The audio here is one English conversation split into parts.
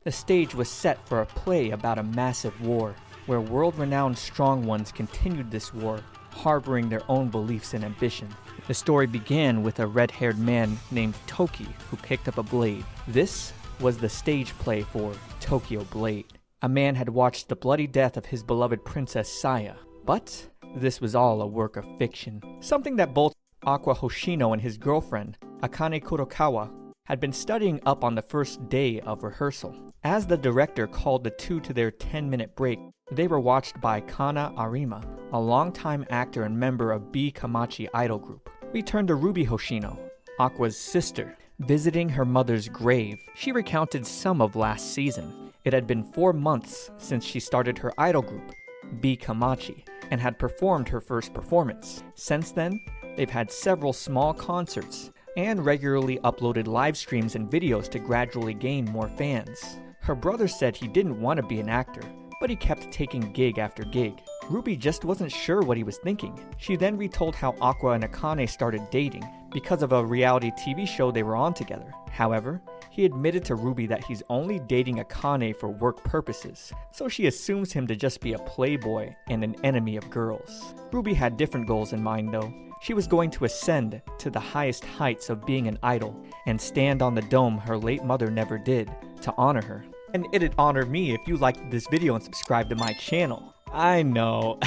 The stage was set for a play about a massive war, where world-renowned strong ones continued this war, harboring their own beliefs and ambition. The story began with a red-haired man named Toki who picked up a blade. This was the stage play for Tokyo Blade. A man had watched the bloody death of his beloved princess Saya, but this was all a work of fiction. Something that both Aqua Hoshino and his girlfriend, Akane Kurokawa, had been studying up on the first day of rehearsal. As the director called the two to their 10-minute break, they were watched by Kana Arima, a longtime actor and member of B Kamachi idol group. We turned to Ruby Hoshino, Aqua's sister. Visiting her mother's grave, she recounted some of last season. It had been 4 months since she started her idol group, B Kamachi, and had performed her first performance. Since then, they've had several small concerts and regularly uploaded live streams and videos to gradually gain more fans. Her brother said he didn't want to be an actor, but he kept taking gig after gig. Ruby just wasn't sure what he was thinking. She then retold how Aqua and Akane started dating because of a reality TV show they were on together. However, he admitted to Ruby that he's only dating Akane for work purposes, so she assumes him to just be a playboy and an enemy of girls. Ruby had different goals in mind though. She was going to ascend to the highest heights of being an idol and stand on the dome her late mother never did to honor her. And it'd honor me if you liked this video and subscribed to my channel. I know.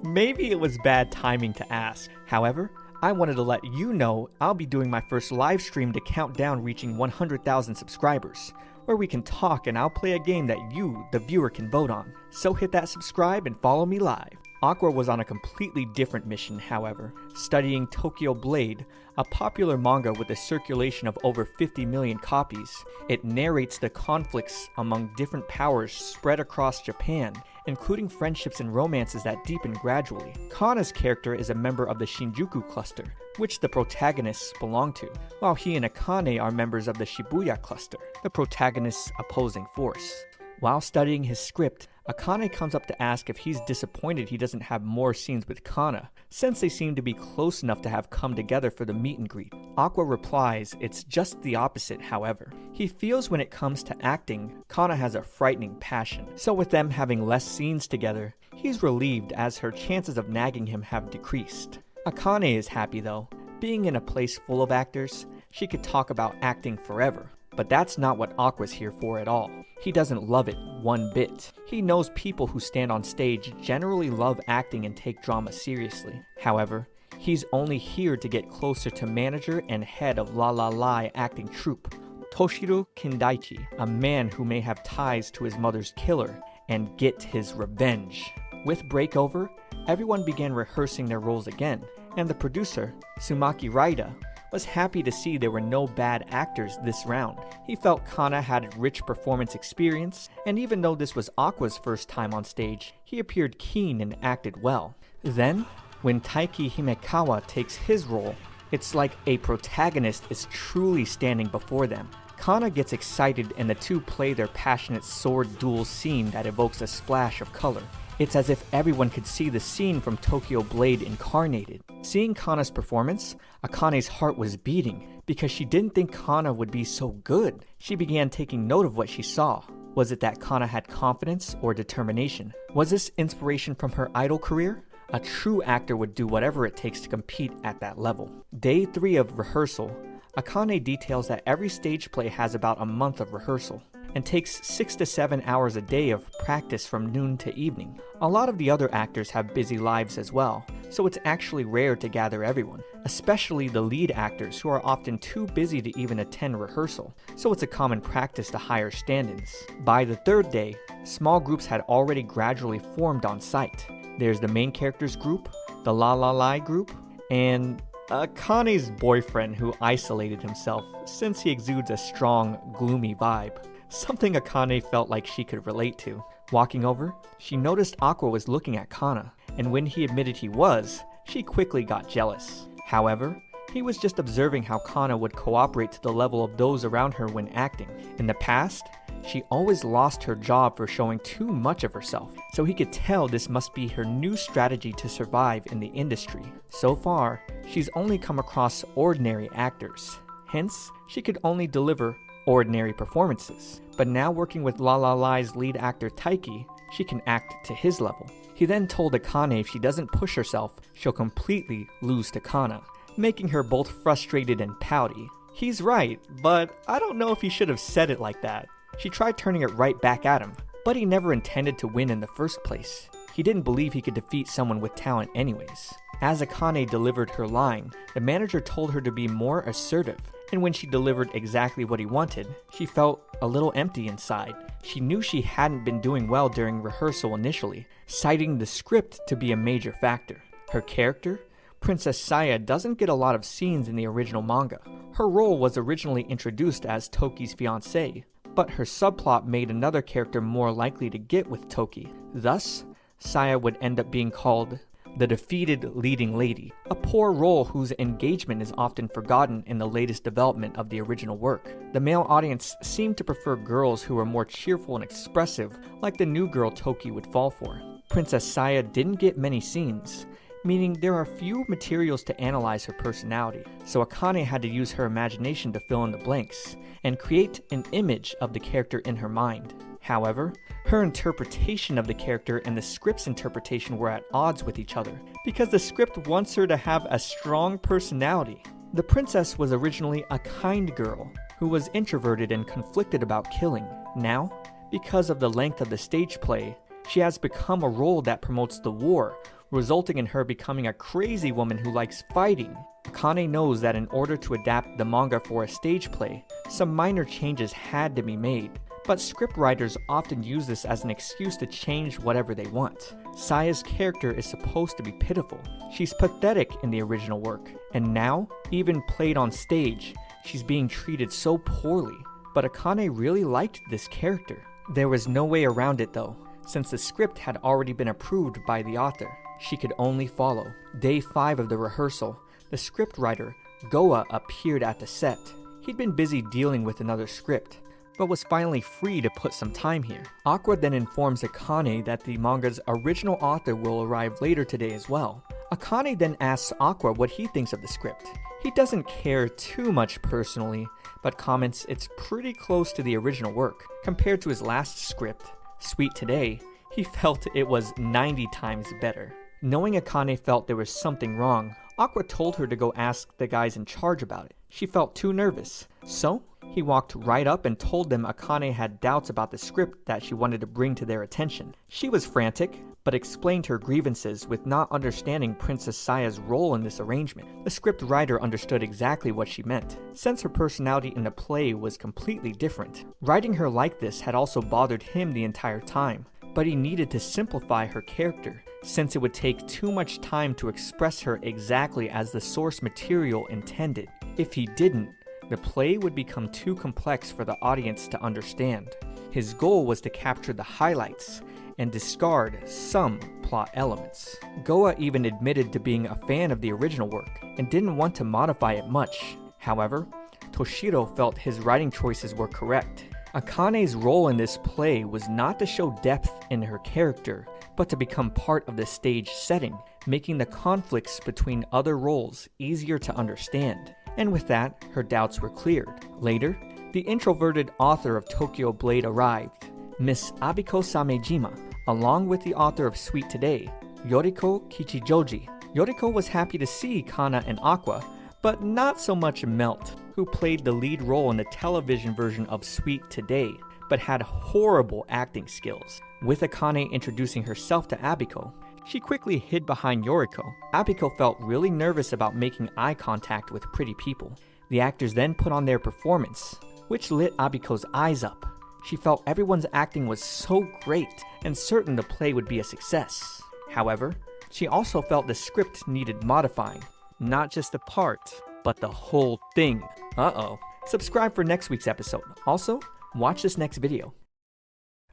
Maybe it was bad timing to ask. However, I wanted to let you know I'll be doing my first live stream to count down reaching 100,000 subscribers, where we can talk and I'll play a game that you, the viewer, can vote on. So hit that subscribe and follow me live. Aqua was on a completely different mission, however, studying Tokyo Blade, a popular manga with a circulation of over 50 million copies. It narrates the conflicts among different powers spread across Japan, including friendships and romances that deepen gradually. Kana's character is a member of the Shinjuku cluster, which the protagonists belong to, while he and Akane are members of the Shibuya cluster, the protagonist's opposing force. While studying his script, Akane comes up to ask if he's disappointed he doesn't have more scenes with Kana, since they seem to be close enough to have come together for the meet and greet. Aqua replies it's just the opposite, however. He feels when it comes to acting, Kana has a frightening passion, so with them having less scenes together, he's relieved as her chances of nagging him have decreased. Akane is happy though. Being in a place full of actors, she could talk about acting forever. But that's not what Aqua's here for at all. He doesn't love it one bit. He knows people who stand on stage generally love acting and take drama seriously. However, he's only here to get closer to manager and head of La La La acting troupe, Toshiro Kindaichi, a man who may have ties to his mother's killer, and get his revenge. With break over, everyone began rehearsing their roles again, and the producer, Sumaki Raida, was happy to see there were no bad actors this round. He felt Kana had rich performance experience, and even though this was Aqua's first time on stage, he appeared keen and acted well. Then, when Taiki Himekawa takes his role, it's like a protagonist is truly standing before them. Kana gets excited and the two play their passionate sword duel scene that evokes a splash of color. It's as if everyone could see the scene from Tokyo Blade Incarnated. Seeing Kana's performance, Akane's heart was beating because she didn't think Kana would be so good. She began taking note of what she saw. Was it that Kana had confidence or determination? Was this inspiration from her idol career? A true actor would do whatever it takes to compete at that level. Day 3 of rehearsal, Akane details that every stage play has about a month of rehearsal and takes 6 to 7 hours a day of practice from noon to evening. A lot of the other actors have busy lives as well, so it's actually rare to gather everyone, especially the lead actors who are often too busy to even attend rehearsal, so it's a common practice to hire stand-ins. By the 3rd day, small groups had already gradually formed on site. There's the main characters group, the La La La group, and Akane's boyfriend who isolated himself since he exudes a strong, gloomy vibe. Something Akane felt like she could relate to. Walking over, she noticed Aqua was looking at Kana, and when he admitted he was, she quickly got jealous. However, he was just observing how Kana would cooperate to the level of those around her when acting. In the past, she always lost her job for showing too much of herself, so he could tell this must be her new strategy to survive in the industry. So far, she's only come across ordinary actors. Hence, she could only deliver ordinary performances. But now working with La La Lai's lead actor Taiki, she can act to his level. He then told Akane if she doesn't push herself, she'll completely lose to Kana, making her both frustrated and pouty. He's right, but I don't know if he should have said it like that. She tried turning it right back at him, but he never intended to win in the first place. He didn't believe he could defeat someone with talent anyways. As Akane delivered her line, the manager told her to be more assertive, and when she delivered exactly what he wanted, she felt a little empty inside. She knew she hadn't been doing well during rehearsal initially, citing the script to be a major factor. Her character, Princess Saya, doesn't get a lot of scenes in the original manga. Her role was originally introduced as Toki's fiancée, but her subplot made another character more likely to get with Toki. Thus, Saya would end up being called the defeated leading lady, a poor role whose engagement is often forgotten in the latest development of the original work. The male audience seemed to prefer girls who were more cheerful and expressive, like the new girl Toki would fall for. Princess Saya didn't get many scenes, meaning there are few materials to analyze her personality, so Akane had to use her imagination to fill in the blanks and create an image of the character in her mind. However, her interpretation of the character and the script's interpretation were at odds with each other, because the script wants her to have a strong personality. The princess was originally a kind girl who was introverted and conflicted about killing. Now, because of the length of the stage play, she has become a role that promotes the war, resulting in her becoming a crazy woman who likes fighting. Akane knows that in order to adapt the manga for a stage play, some minor changes had to be made, but scriptwriters often use this as an excuse to change whatever they want. Saya's character is supposed to be pitiful. She's pathetic in the original work, and now, even played on stage, she's being treated so poorly. But Akane really liked this character. There was no way around it though, since the script had already been approved by the author. She could only follow. Day 5 of the rehearsal, the scriptwriter, Goa, appeared at the set. He'd been busy dealing with another script, but was finally free to put some time here. Aqua then informs Akane that the manga's original author will arrive later today as well. Akane then asks Aqua what he thinks of the script. He doesn't care too much personally, but comments it's pretty close to the original work. Compared to his last script, Sweet Today, he felt it was 90 times better. Knowing Akane felt there was something wrong, Aqua told her to go ask the guys in charge about it. She felt too nervous, so he walked right up and told them Akane had doubts about the script that she wanted to bring to their attention. She was frantic, but explained her grievances with not understanding Princess Saya's role in this arrangement. The script writer understood exactly what she meant, since her personality in the play was completely different. Writing her like this had also bothered him the entire time, but he needed to simplify her character, since it would take too much time to express her exactly as the source material intended. If he didn't, the play would become too complex for the audience to understand. His goal was to capture the highlights and discard some plot elements. Goa even admitted to being a fan of the original work and didn't want to modify it much. However, Toshiro felt his writing choices were correct. Akane's role in this play was not to show depth in her character, but to become part of the stage setting, making the conflicts between other roles easier to understand. And with that, her doubts were cleared. Later, the introverted author of Tokyo Blade arrived, Miss Abiko Samejima, along with the author of Sweet Today, Yoriko Kichijoji. Yoriko was happy to see Kana and Aqua, but not so much Melt, who played the lead role in the television version of Sweet Today, but had horrible acting skills. With Akane introducing herself to Abiko, she quickly hid behind Yoriko. Abiko felt really nervous about making eye contact with pretty people. The actors then put on their performance, which lit Abiko's eyes up. She felt everyone's acting was so great and certain the play would be a success. However, she also felt the script needed modifying. Not just a part, but the whole thing. Uh-oh. Subscribe for next week's episode. Also, watch this next video.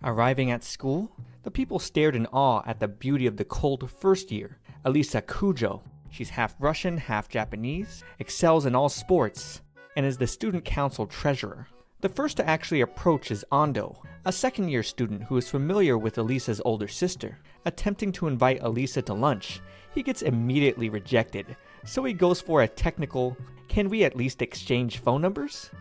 Arriving at school, the people stared in awe at the beauty of the cold first year, Alisa Kujou. She's half Russian, half Japanese, excels in all sports, and is the student council treasurer. The first to actually approach is Ando, a second-year student who is familiar with Alisa's older sister. Attempting to invite Alisa to lunch, he gets immediately rejected, so he goes for a technical, "Can we at least exchange phone numbers?"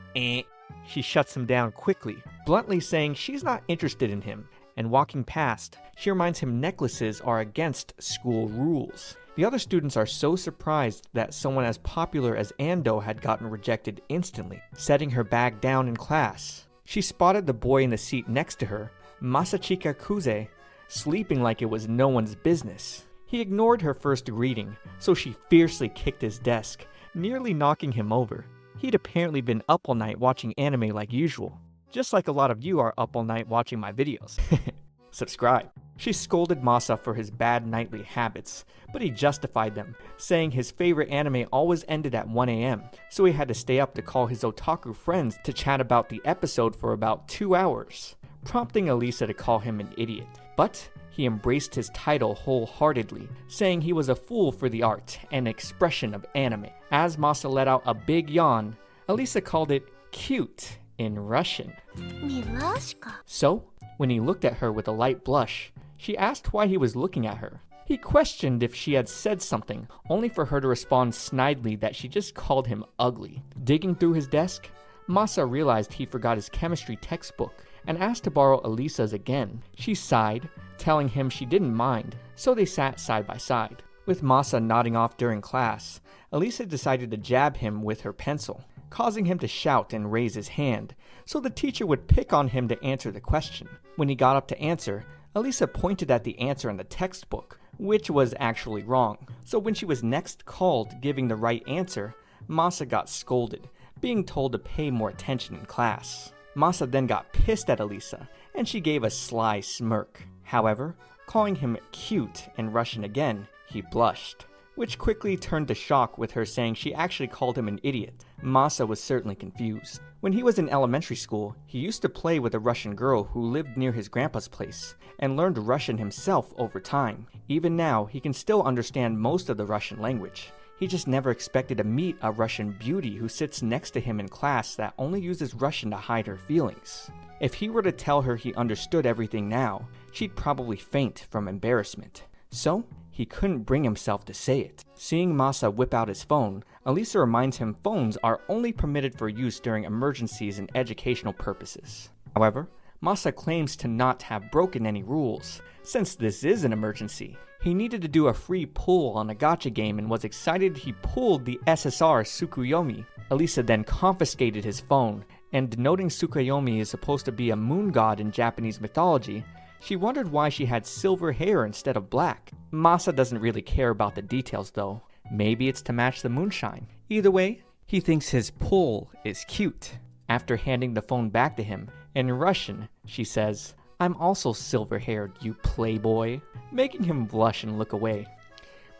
She shuts him down quickly, bluntly saying she's not interested in him, and walking past, she reminds him necklaces are against school rules. The other students are so surprised that someone as popular as Ando had gotten rejected instantly, setting her bag down in class. She spotted the boy in the seat next to her, Masachika Kuze, sleeping like it was no one's business. He ignored her first greeting, so she fiercely kicked his desk, nearly knocking him over. He'd apparently been up all night watching anime like usual, just like a lot of you are up all night watching my videos. Subscribe. She scolded Masa for his bad nightly habits, but he justified them, saying his favorite anime always ended at 1 a.m, so he had to stay up to call his otaku friends to chat about the episode for about 2 hours, prompting Alisa to call him an idiot. But he embraced his title wholeheartedly, saying he was a fool for the art and expression of anime. As Masa let out a big yawn, Alisa called it cute in Russian. Milashka. So, when he looked at her with a light blush, she asked why he was looking at her. He questioned if she had said something, only for her to respond snidely that she just called him ugly. Digging through his desk, Masa realized he forgot his chemistry textbook and asked to borrow Alisa's again. She sighed, telling him she didn't mind, so they sat side by side. With Masa nodding off during class, Alisa decided to jab him with her pencil, causing him to shout and raise his hand, so the teacher would pick on him to answer the question. When he got up to answer, Alisa pointed at the answer in the textbook, which was actually wrong. So when she was next called giving the right answer, Masa got scolded, being told to pay more attention in class. Masa then got pissed at Alisa, and she gave a sly smirk. However, calling him cute in Russian again, he blushed, which quickly turned to shock with her saying she actually called him an idiot. Masa was certainly confused. When he was in elementary school, he used to play with a Russian girl who lived near his grandpa's place, and learned Russian himself over time. Even now, he can still understand most of the Russian language. He just never expected to meet a Russian beauty who sits next to him in class that only uses Russian to hide her feelings. If he were to tell her he understood everything now, she'd probably faint from embarrassment. So, he couldn't bring himself to say it. Seeing Masa whip out his phone, Alisa reminds him phones are only permitted for use during emergencies and educational purposes. However, Masa claims to not have broken any rules, since this is an emergency. He needed to do a free pull on a gacha game and was excited he pulled the SSR Tsukuyomi. Alisa then confiscated his phone, and denoting Tsukuyomi is supposed to be a moon god in Japanese mythology, she wondered why she had silver hair instead of black. Masa doesn't really care about the details though. Maybe it's to match the moonshine. Either way, he thinks his pull is cute. After handing the phone back to him, in Russian, she says, "I'm also silver-haired, you playboy," making him blush and look away.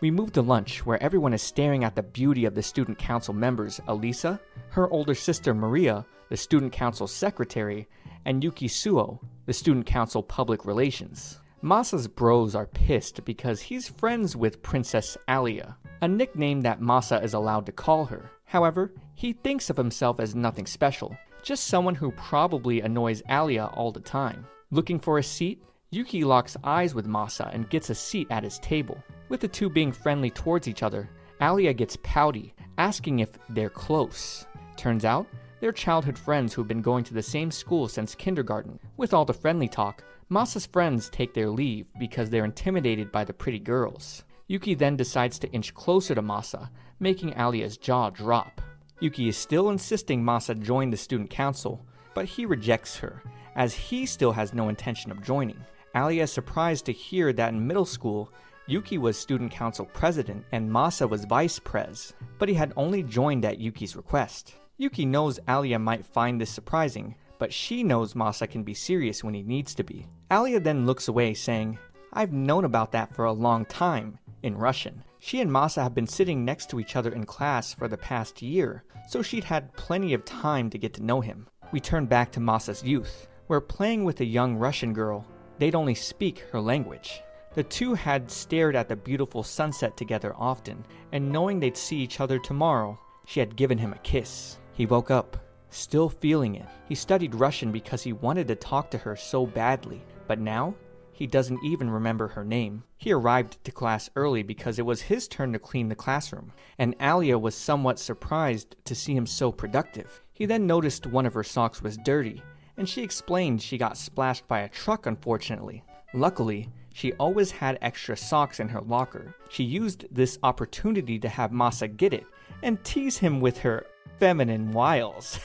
We move to lunch, where everyone is staring at the beauty of the student council members Alisa, her older sister Maria, the student council secretary, and Yuki Suo, the student council public relations. Masa's bros are pissed because he's friends with Princess Alya, a nickname that Masa is allowed to call her. However, he thinks of himself as nothing special, just someone who probably annoys Alya all the time. Looking for a seat, Yuki locks eyes with Masa and gets a seat at his table. With the two being friendly towards each other, Alya gets pouty, asking if they're close. Turns out, they're childhood friends who've been going to the same school since kindergarten. With all the friendly talk, Masa's friends take their leave because they're intimidated by the pretty girls. Yuki then decides to inch closer to Masa, making Alya's jaw drop. Yuki is still insisting Masa join the student council, but he rejects her, as he still has no intention of joining. Alya is surprised to hear that in middle school, Yuki was student council president and Masa was vice prez, but he had only joined at Yuki's request. Yuki knows Alya might find this surprising, but she knows Masa can be serious when he needs to be. Alya then looks away saying, "I've known about that for a long time," in Russian. She and Masa have been sitting next to each other in class for the past year, so she'd had plenty of time to get to know him. We turn back to Masa's youth, where playing with a young Russian girl, they'd only speak her language. The two had stared at the beautiful sunset together often, and knowing they'd see each other tomorrow, she had given him a kiss. He woke up, still feeling it. He studied Russian because he wanted to talk to her so badly, but now, He doesn't even remember her name. He arrived to class early because it was his turn to clean the classroom, and Alya was somewhat surprised to see him so productive. He then noticed one of her socks was dirty, and she explained she got splashed by a truck unfortunately. Luckily, she always had extra socks in her locker. She used this opportunity to have Masa get it and tease him with her feminine wiles.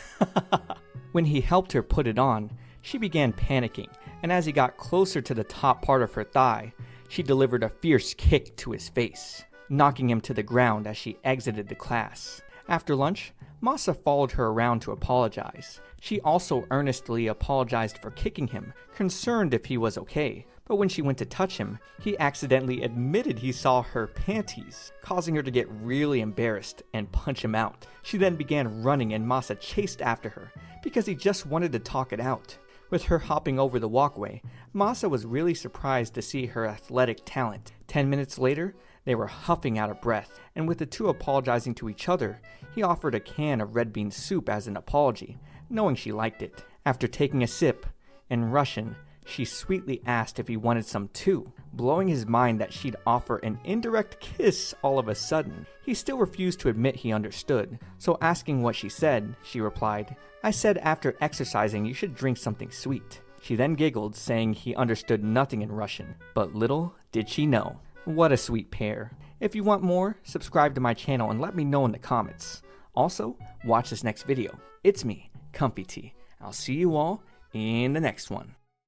When he helped her put it on, she began panicking, and as he got closer to the top part of her thigh, she delivered a fierce kick to his face, knocking him to the ground as she exited the class. After lunch, Masa followed her around to apologize. She also earnestly apologized for kicking him, concerned if he was okay. But when she went to touch him, he accidentally admitted he saw her panties, causing her to get really embarrassed and punch him out. She then began running and Masa chased after her, because he just wanted to talk it out. With her hopping over the walkway, Masa was really surprised to see her athletic talent. 10 minutes later, they were huffing out of breath, and with the two apologizing to each other, he offered a can of red bean soup as an apology, knowing she liked it. After taking a sip, in Russian, she sweetly asked if he wanted some too, blowing his mind that she'd offer an indirect kiss all of a sudden. He still refused to admit he understood, so asking what she said, she replied, "I said after exercising you should drink something sweet." She then giggled, saying he understood nothing in Russian, but little did she know. What a sweet pair. If you want more, subscribe to my channel and let me know in the comments. Also, watch this next video. It's me, ComfyTea. I'll see you all in the next one.